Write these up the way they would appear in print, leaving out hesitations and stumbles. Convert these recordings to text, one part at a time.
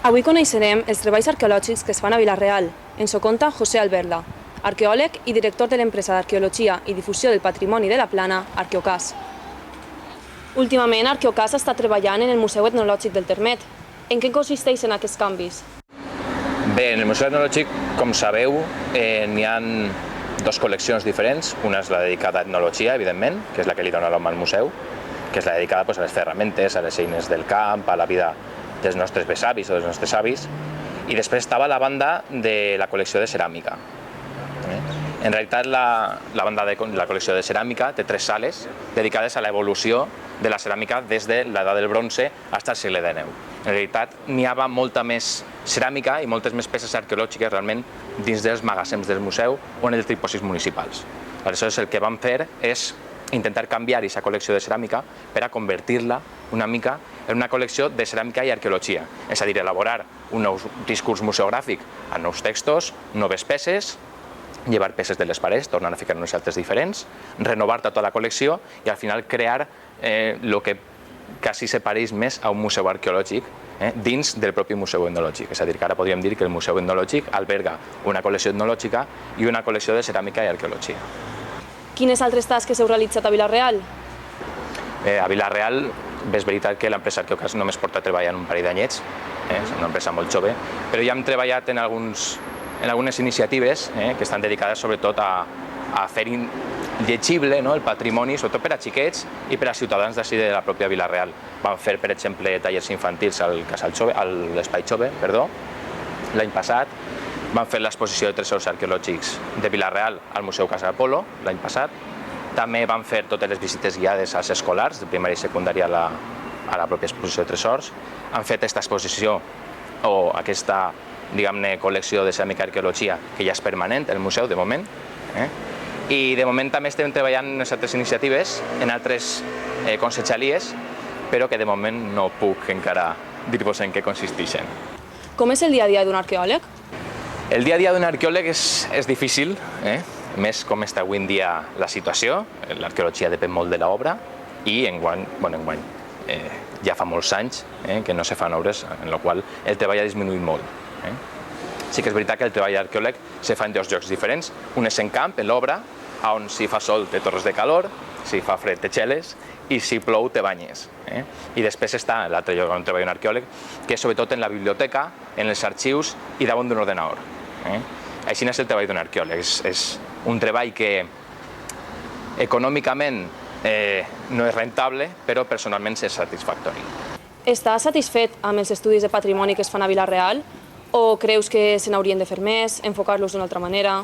Avui coneixerem els treballs arqueològics que es fan a Vila-real. Ens ho conta José Alberla, arqueòleg i director de l'empresa d'arqueologia i difusió del patrimoni de la Plana, Arqueocàs. Últimament, Arqueocàs està treballant en el Museu Etnològic del Termet. En què consisteixen aquests canvis? Bé, en el Museu Etnològic, com sabeu, n'hi ha dues col·leccions diferents. Una és la dedicada a etnologia, evidentment, que és la que li dona nom al museu, que és la dedicada a les ferramentes, a les eines del camp, a la vida dels nostres besavis o dels nostres avis. I després estava la banda de la col·lecció de ceràmica. En realitat, la banda de la col·lecció de ceràmica té 3 sales dedicades a l'evolució de la ceràmica des de l'edat del bronze fins al segle XIX. En realitat, n'hi havia molta més ceràmica i moltes més peces arqueològiques realment dins dels magatzems del museu o en els dipòsits municipals. Aleshores, el que vam fer és intentar canviar aquesta col·lecció de ceràmica per a convertir-la una mica en una col·lecció de ceràmica i arqueologia, és a dir, elaborar un nou discurs museogràfic amb nous textos, noves peces, llevar peces de les parets, tornar a ficar unes altres diferents, renovar tota la col·lecció i al final crear el que quasi se pareix més a un museu arqueològic dins del propi museu etnològic. És a dir, que ara podríem dir que el museu etnològic alberga una col·lecció etnològica i una col·lecció de ceràmica i arqueologia. Quines altres tasques heu realitzat a Vila-real? A Vila-real, bé, és veritat que l'empresa Arqueocàs només porta treballant un parell d'anyets, és una empresa molt jove, però ja hem treballat en algunes iniciatives que estan dedicades sobretot a fer llegible el patrimoni, sobretot per a xiquets i per a ciutadans d'ací de la pròpia Vila-real. Vam fer, per exemple, tallers infantils a l'Espai Jove, l'any passat. Vam fer l'exposició de tresors arqueològics de Vila-real al Museu Casa Apolo l'any passat. També vam fer totes les visites guiades als escolars, de primària i secundària, a la pròpia exposició de tresors. Han fet aquesta exposició o aquesta, diguem-ne, col·lecció de ceràmica i arqueologia que ja és permanent al museu, de moment. I de moment també estem treballant en altres iniciatives, en altres conselleries, però que de moment no puc encara dir-vos en què consisteixen. Com és el dia a dia d'un arqueòleg? El dia a dia d'un arqueòleg és difícil, més com està avui en dia la situació. L'arqueologia depèn molt de l'obra i enguany, ja fa molts anys que no se fan obres, en la qual el treball ha disminuït molt. Sí que és veritat que el treball d'arqueòleg se fa en 2 llocs diferents. Un és en camp, en l'obra, on si fa sol té torres de calor, si fa fred té geles i si plou té banyes. I després està l'altre lloc on treballa un arqueòleg, que és sobretot en la biblioteca, en els arxius i damunt d'un ordenador. Així és el treball d'un arqueòleg. És un treball que econòmicament no és rentable, però personalment és satisfactori. Estàs satisfet amb els estudis de patrimoni que es fan a Vila-real o creus que se n'haurien de fer més, enfocar-los d'una altra manera?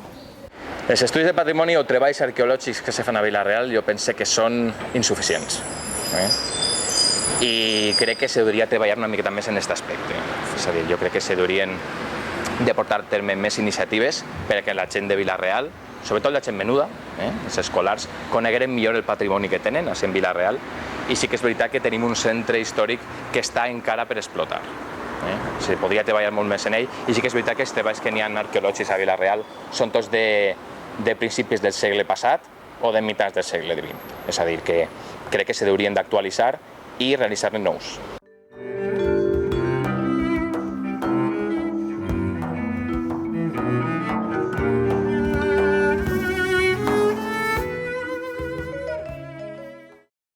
Els estudis de patrimoni o treballs arqueològics que se fan a Vila-real jo penso que són insuficients. I crec que s'hauria de treballar una miqueta més en aquest aspecte. És a dir, jo crec que s'haurien de portar a terme més iniciatives perquè la gent de Vila-real, sobretot la gent menuda, els escolars, conegueren millor el patrimoni que tenen a Vila-real i sí que és veritat que tenim un centre històric que està encara per explotar. Se podria treballar molt més en ell i sí que és veritat que els treballs que n'hi ha arqueològics a Vila-real són tots de principis del segle passat o de mitjans del segle XX. És a dir, que crec que s'haurien d'actualitzar i realitzar-ne nous.